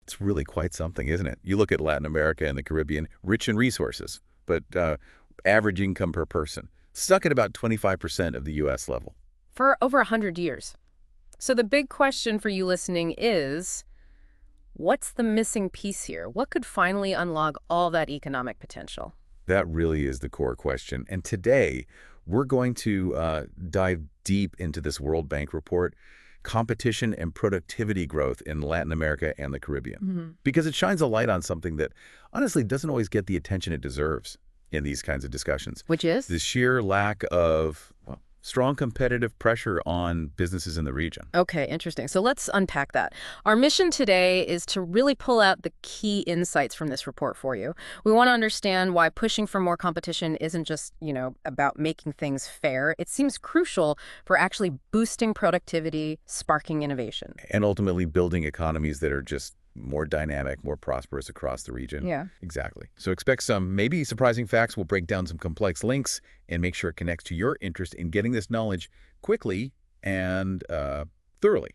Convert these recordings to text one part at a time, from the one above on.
It's really quite something, isn't it? You look at Latin America and the Caribbean, rich in resources, but average income per person, stuck at about 25% of the U.S. level. For over 100 years. So the big question for you listening is, what's the missing piece here? What could finally unlock all that economic potential? That really is the core question. And today, we're going to dive deep into this World Bank report, competition and productivity growth in Latin America and the Caribbean, because it shines a light on something that honestly doesn't always get the attention it deserves in these kinds of discussions. Which is? The sheer lack of strong competitive pressure on businesses in the region. Okay, interesting. So let's unpack that. Our mission today is to really pull out the key insights from this report for you. We want to understand why pushing for more competition isn't just, about making things fair. It seems crucial for actually boosting productivity, sparking innovation. And ultimately building economies that are just more dynamic, more prosperous across the region. Yeah. Exactly. So expect some maybe surprising facts. We'll break down some complex links and make sure it connects to your interest in getting this knowledge quickly and thoroughly.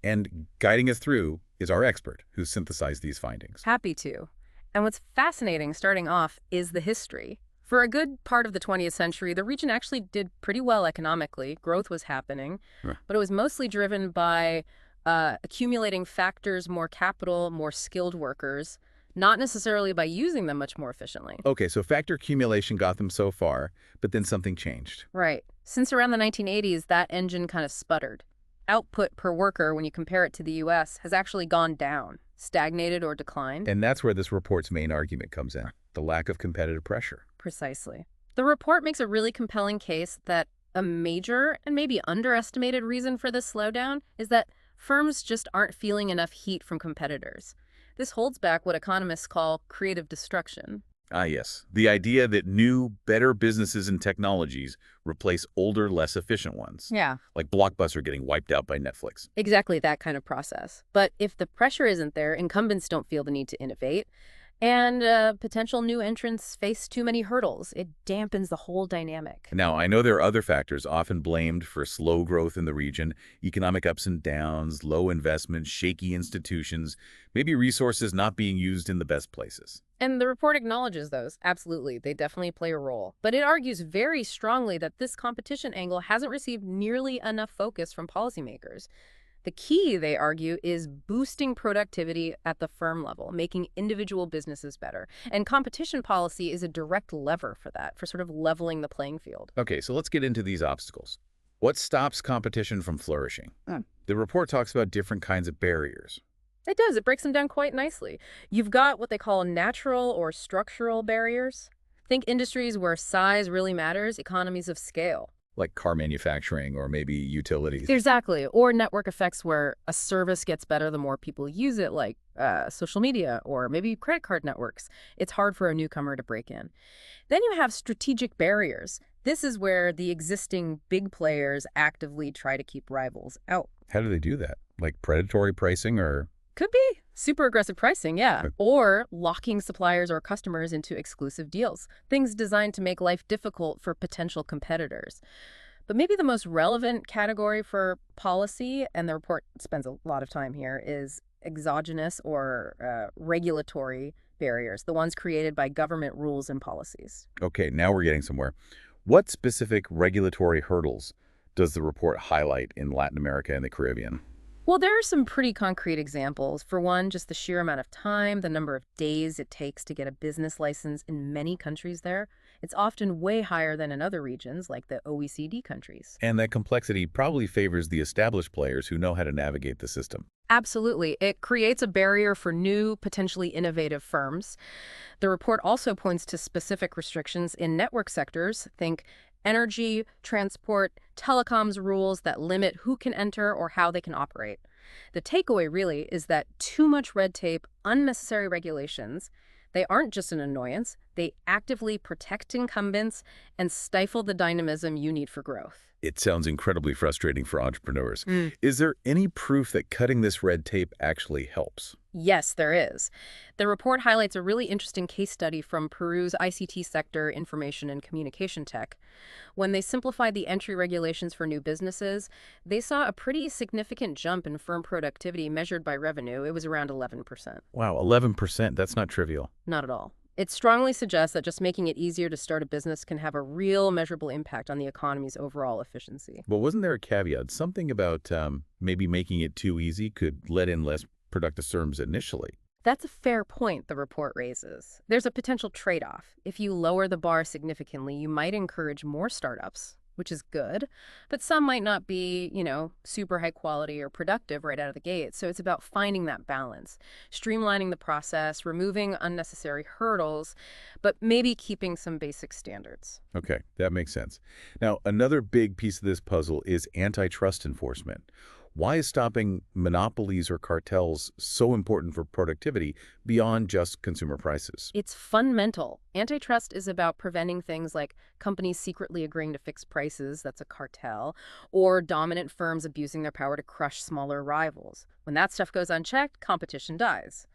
And guiding us through is our expert who synthesized these findings. Happy to. And what's fascinating, starting off, is the history. For a good part of the 20th century, the region actually did pretty well economically. Growth was happening, but it was mostly driven by accumulating factors, more capital, more skilled workers, not necessarily by using them much more efficiently. Okay, so factor accumulation got them so far, but then something changed. Right. Since around the 1980s, that engine kind of sputtered. Output per worker, when you compare it to the U.S., has actually gone down, stagnated or declined. And that's where this report's main argument comes in, the lack of competitive pressure. Precisely. The report makes a really compelling case that a major and maybe underestimated reason for this slowdown is that firms just aren't feeling enough heat from competitors. This holds back what economists call creative destruction. Ah, yes. The idea that new, better businesses and technologies replace older, less efficient ones. Yeah. Like Blockbuster getting wiped out by Netflix. Exactly that kind of process. But if the pressure isn't there, incumbents don't feel the need to innovate. And potential new entrants face too many hurdles. It dampens the whole dynamic. Now, I know there are other factors often blamed for slow growth in the region, economic ups and downs, low investment, shaky institutions, maybe resources not being used in the best places. And the report acknowledges those. Absolutely. They definitely play a role. But it argues very strongly that this competition angle hasn't received nearly enough focus from policymakers. The key, they argue, is boosting productivity at the firm level, making individual businesses better. And competition policy is a direct lever for that, for sort of leveling the playing field. Okay, so let's get into these obstacles. What stops competition from flourishing? The report talks about different kinds of barriers. It does. It breaks them down quite nicely. You've got what they call natural or structural barriers. Think industries where size really matters, economies of scale. Like car manufacturing or maybe utilities. Exactly. Or network effects where a service gets better the more people use it, like social media or maybe credit card networks. It's hard for a newcomer to break in. Then you have strategic barriers. This is where the existing big players actively try to keep rivals out. How do they do that? Like predatory pricing or? Could be. Super aggressive pricing, yeah. Or locking suppliers or customers into exclusive deals. Things designed to make life difficult for potential competitors. But maybe the most relevant category for policy, and the report spends a lot of time here, is exogenous or regulatory barriers, the ones created by government rules and policies. Okay, now we're getting somewhere. What specific regulatory hurdles does the report highlight in Latin America and the Caribbean? Well, there are some pretty concrete examples. For one, just the sheer amount of time, the number of days it takes to get a business license in many countries there. It's often way higher than in other regions, like the OECD countries. And that complexity probably favors the established players who know how to navigate the system. Absolutely. It creates a barrier for new, potentially innovative firms. The report also points to specific restrictions in network sectors. Think energy, transport, telecoms rules that limit who can enter or how they can operate. The takeaway really is that too much red tape, unnecessary regulations, they aren't just an annoyance, they actively protect incumbents and stifle the dynamism you need for growth. It sounds incredibly frustrating for entrepreneurs. Is there any proof that cutting this red tape actually helps? Yes, there is. The report highlights a really interesting case study from Peru's ICT sector, information and communication tech. When they simplified the entry regulations for new businesses, they saw a pretty significant jump in firm productivity measured by revenue. It was around 11%. Wow, 11%, that's not trivial. Not at all. It strongly suggests that just making it easier to start a business can have a real measurable impact on the economy's overall efficiency. But wasn't there a caveat? Something about maybe making it too easy could let in less productive firms initially. That's a fair point the report raises. There's a potential trade-off. If you lower the bar significantly, you might encourage more startups, which is good, but some might not be, super high quality or productive right out of the gate. So it's about finding that balance, streamlining the process, removing unnecessary hurdles, but maybe keeping some basic standards. Okay, that makes sense. Now, another big piece of this puzzle is antitrust enforcement. Why is stopping monopolies or cartels so important for productivity beyond just consumer prices? It's fundamental. Antitrust is about preventing things like companies secretly agreeing to fixed prices, that's a cartel, or dominant firms abusing their power to crush smaller rivals. When that stuff goes unchecked, competition dies.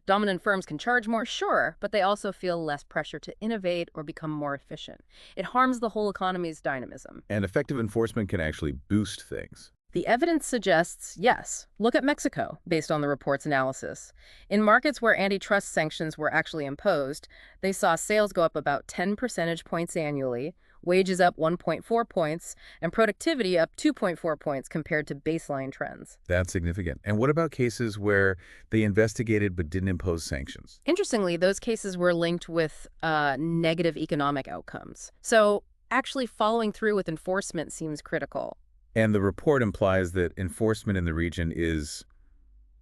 Dominant firms can charge more, sure, but they also feel less pressure to innovate or become more efficient. It harms the whole economy's dynamism. And effective enforcement can actually boost things. The evidence suggests yes. Look at Mexico, based on the report's analysis. In markets where antitrust sanctions were actually imposed, they saw sales go up about 10 percentage points annually, wages up 1.4 points, and productivity up 2.4 points compared to baseline trends. That's significant. And what about cases where they investigated but didn't impose sanctions? Interestingly, those cases were linked with negative economic outcomes. So actually following through with enforcement seems critical. And the report implies that enforcement in the region is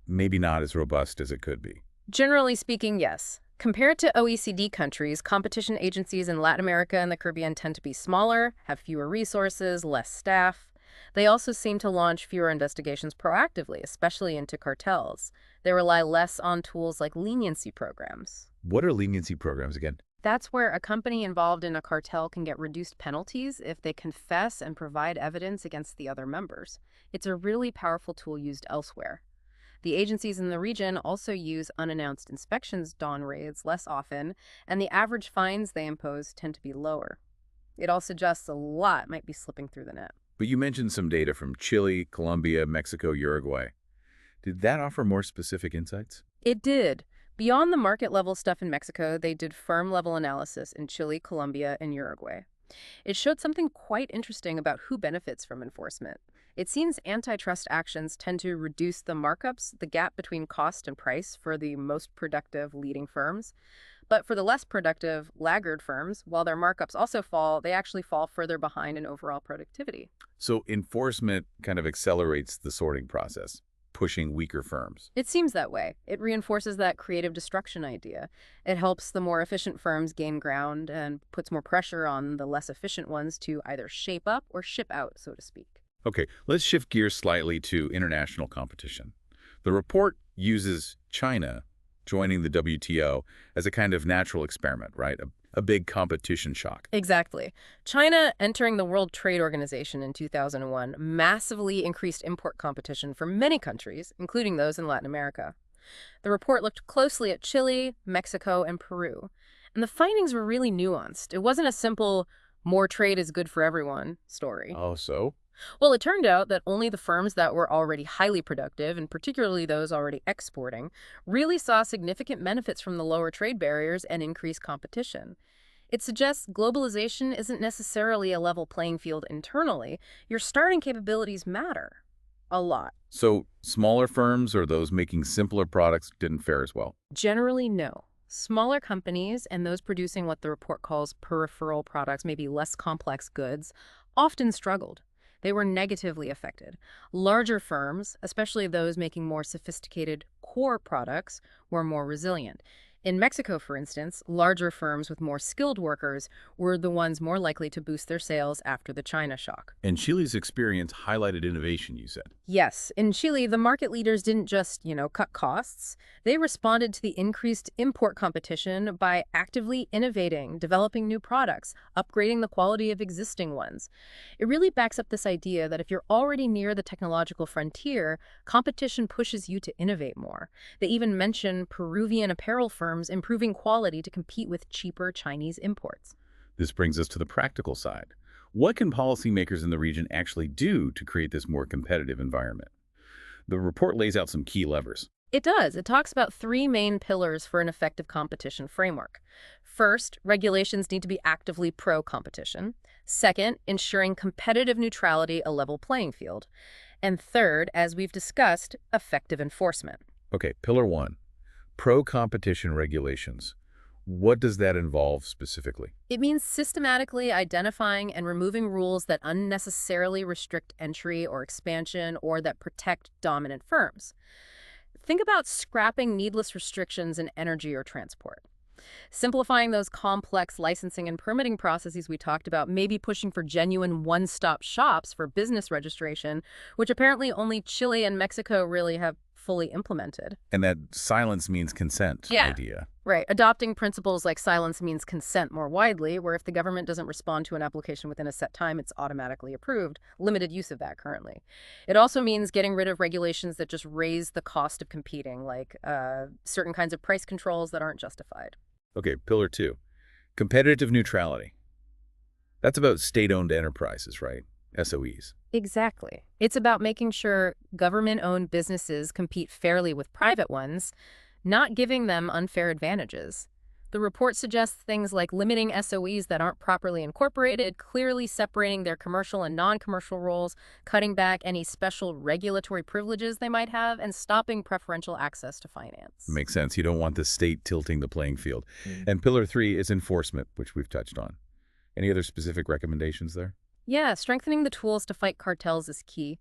maybe not as robust as it could be. Generally speaking, yes. Compared to OECD countries, competition agencies in Latin America and the Caribbean tend to be smaller, have fewer resources, less staff. They also seem to launch fewer investigations proactively, especially into cartels. They rely less on tools like leniency programs. What are leniency programs again? That's where a company involved in a cartel can get reduced penalties if they confess and provide evidence against the other members. It's a really powerful tool used elsewhere. The agencies in the region also use unannounced inspections, dawn raids, less often, and the average fines they impose tend to be lower. It all suggests a lot might be slipping through the net. But you mentioned some data from Chile, Colombia, Mexico, Uruguay. Did that offer more specific insights? It did. Beyond the market-level stuff in Mexico, they did firm-level analysis in Chile, Colombia, and Uruguay. It showed something quite interesting about who benefits from enforcement. It seems antitrust actions tend to reduce the markups, the gap between cost and price for the most productive leading firms. But for the less productive laggard firms, while their markups also fall, they actually fall further behind in overall productivity. So enforcement kind of accelerates the sorting process, pushing weaker firms. It seems that way. It reinforces that creative destruction idea. It helps the more efficient firms gain ground and puts more pressure on the less efficient ones to either shape up or ship out, so to speak. Okay, let's shift gears slightly to international competition. The report uses China joining the WTO as a kind of natural experiment, right? A big competition shock. Exactly. China entering the World Trade Organization in 2001 massively increased import competition for many countries, including those in Latin America. The report looked closely at Chile, Mexico, and Peru, and the findings were really nuanced. It wasn't a simple, more trade is good for everyone story. Oh, so? Well, it turned out that only the firms that were already highly productive, and particularly those already exporting, really saw significant benefits from the lower trade barriers and increased competition. It suggests globalization isn't necessarily a level playing field internally. Your starting capabilities matter a lot. So smaller firms or those making simpler products didn't fare as well? Generally, no. Smaller companies and those producing what the report calls peripheral products, maybe less complex goods, often struggled. They were negatively affected. Larger firms, especially those making more sophisticated core products, were more resilient. In Mexico, for instance, larger firms with more skilled workers were the ones more likely to boost their sales after the China shock. And Chile's experience highlighted innovation, you said. Yes, in Chile, the market leaders didn't just, cut costs. They responded to the increased import competition by actively innovating, developing new products, upgrading the quality of existing ones. It really backs up this idea that if you're already near the technological frontier, competition pushes you to innovate more. They even mention Peruvian apparel firms improving quality to compete with cheaper Chinese imports. This brings us to the practical side. What can policymakers in the region actually do to create this more competitive environment? The report lays out some key levers. It does. It talks about three main pillars for an effective competition framework. First, regulations need to be actively pro-competition. Second, ensuring competitive neutrality, a level playing field. And third, as we've discussed, effective enforcement. Okay, pillar one, pro-competition regulations. What does that involve specifically? It means systematically identifying and removing rules that unnecessarily restrict entry or expansion or that protect dominant firms. Think about scrapping needless restrictions in energy or transport. Simplifying those complex licensing and permitting processes we talked about, maybe pushing for genuine one-stop shops for business registration, which apparently only Chile and Mexico really have fully implemented. And that silence means consent idea. Right. Adopting principles like silence means consent more widely, where if the government doesn't respond to an application within a set time, it's automatically approved. Limited use of that currently. It also means getting rid of regulations that just raise the cost of competing, like certain kinds of price controls that aren't justified. Okay, pillar two, competitive neutrality. That's about state-owned enterprises, right? SOEs. Exactly. It's about making sure government-owned businesses compete fairly with private ones, not giving them unfair advantages. The report suggests things like limiting SOEs that aren't properly incorporated, clearly separating their commercial and non-commercial roles, cutting back any special regulatory privileges they might have, and stopping preferential access to finance. Makes sense. You don't want the state tilting the playing field. And pillar three is enforcement, which we've touched on. Any other specific recommendations there? Yeah, strengthening the tools to fight cartels is key.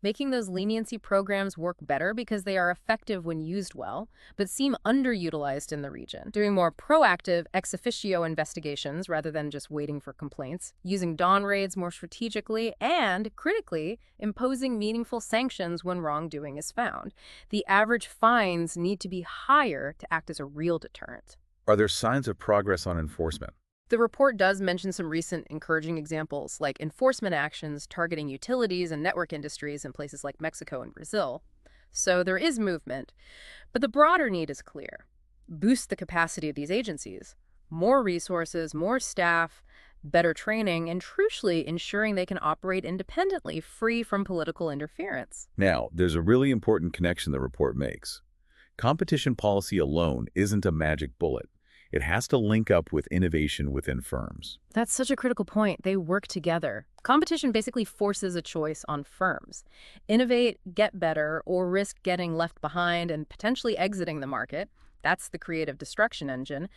Making those leniency programs work better because they are effective when used well, but seem underutilized in the region. Doing more proactive ex officio investigations rather than just waiting for complaints, using dawn raids more strategically, and, critically, imposing meaningful sanctions when wrongdoing is found. The average fines need to be higher to act as a real deterrent. Are there signs of progress on enforcement? The report does mention some recent encouraging examples, like enforcement actions targeting utilities and network industries in places like Mexico and Brazil. So there is movement. But the broader need is clear. Boost the capacity of these agencies. More resources, more staff, better training, and crucially, ensuring they can operate independently, free from political interference. Now, there's a really important connection the report makes. Competition policy alone isn't a magic bullet. It has to link up with innovation within firms. That's such a critical point. They work together. Competition basically forces a choice on firms. Innovate, get better, or risk getting left behind and potentially exiting the market. That's the creative destruction engine.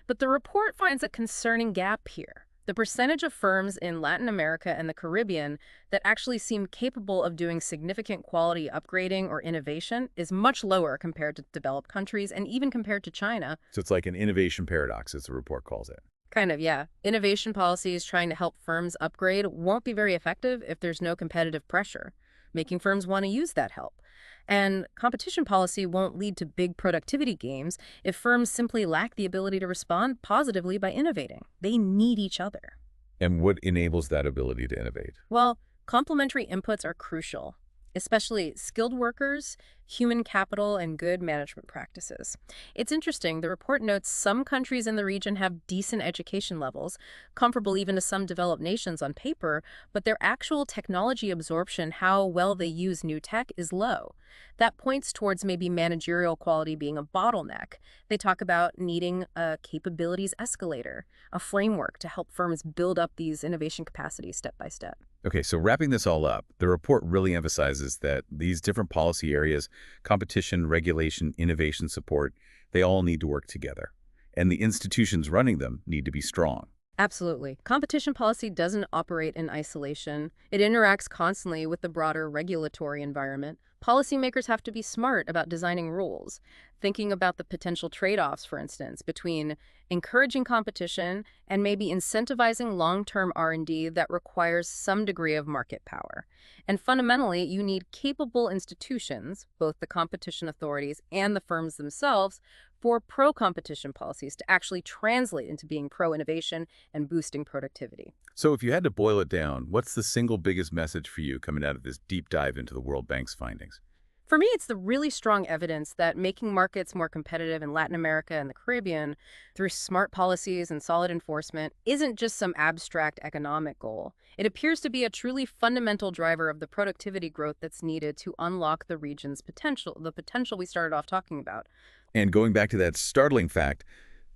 But the report finds a concerning gap here. The percentage of firms in Latin America and the Caribbean that actually seem capable of doing significant quality upgrading or innovation is much lower compared to developed countries and even compared to China. So it's like an innovation paradox, as the report calls it. Kind of, yeah. Innovation policies trying to help firms upgrade won't be very effective if there's no competitive pressure, making firms want to use that help. And competition policy won't lead to big productivity gains if firms simply lack the ability to respond positively by innovating. They need each other. And what enables that ability to innovate? Well, complementary inputs are crucial, especially skilled workers, human capital, and good management practices. It's interesting, the report notes some countries in the region have decent education levels, comparable even to some developed nations on paper, but their actual technology absorption, how well they use new tech, is low. That points towards maybe managerial quality being a bottleneck. They talk about needing a capabilities escalator, a framework to help firms build up these innovation capacities step by step. Okay, so wrapping this all up, the report really emphasizes that these different policy areas, competition, regulation, innovation support, they all need to work together. And the institutions running them need to be strong. Absolutely. Competition policy doesn't operate in isolation. It interacts constantly with the broader regulatory environment, Policymakers have to be smart about designing rules, thinking about the potential trade-offs, for instance, between encouraging competition and maybe incentivizing long-term R&D that requires some degree of market power. And fundamentally, you need capable institutions, both the competition authorities and the firms themselves, for pro-competition policies to actually translate into being pro-innovation and boosting productivity. So if you had to boil it down, what's the single biggest message for you coming out of this deep dive into the World Bank's findings? For me, it's the really strong evidence that making markets more competitive in Latin America and the Caribbean through smart policies and solid enforcement isn't just some abstract economic goal. It appears to be a truly fundamental driver of the productivity growth that's needed to unlock the region's potential, the potential we started off talking about. And going back to that startling fact,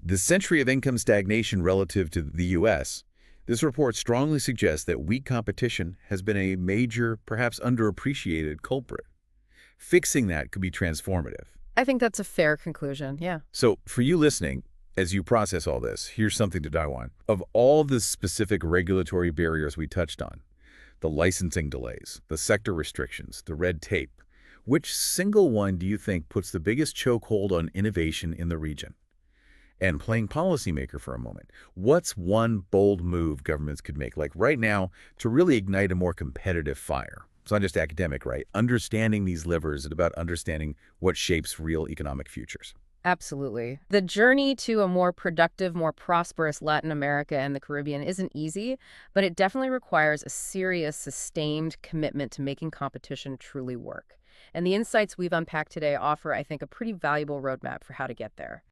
the century of income stagnation relative to the U.S., this report strongly suggests that weak competition has been a major, perhaps underappreciated culprit. Fixing that could be transformative. I think that's a fair conclusion, yeah. So for you listening, as you process all this, here's something to dive on. Of all the specific regulatory barriers we touched on, the licensing delays, the sector restrictions, the red tape, which single one do you think puts the biggest chokehold on innovation in the region? And playing policymaker for a moment, what's one bold move governments could make, like right now, to really ignite a more competitive fire? It's not just academic, right? Understanding these levers is about understanding what shapes real economic futures. Absolutely. The journey to a more productive, more prosperous Latin America and the Caribbean isn't easy, but it definitely requires a serious, sustained commitment to making competition truly work. And the insights we've unpacked today offer, I think, a pretty valuable roadmap for how to get there.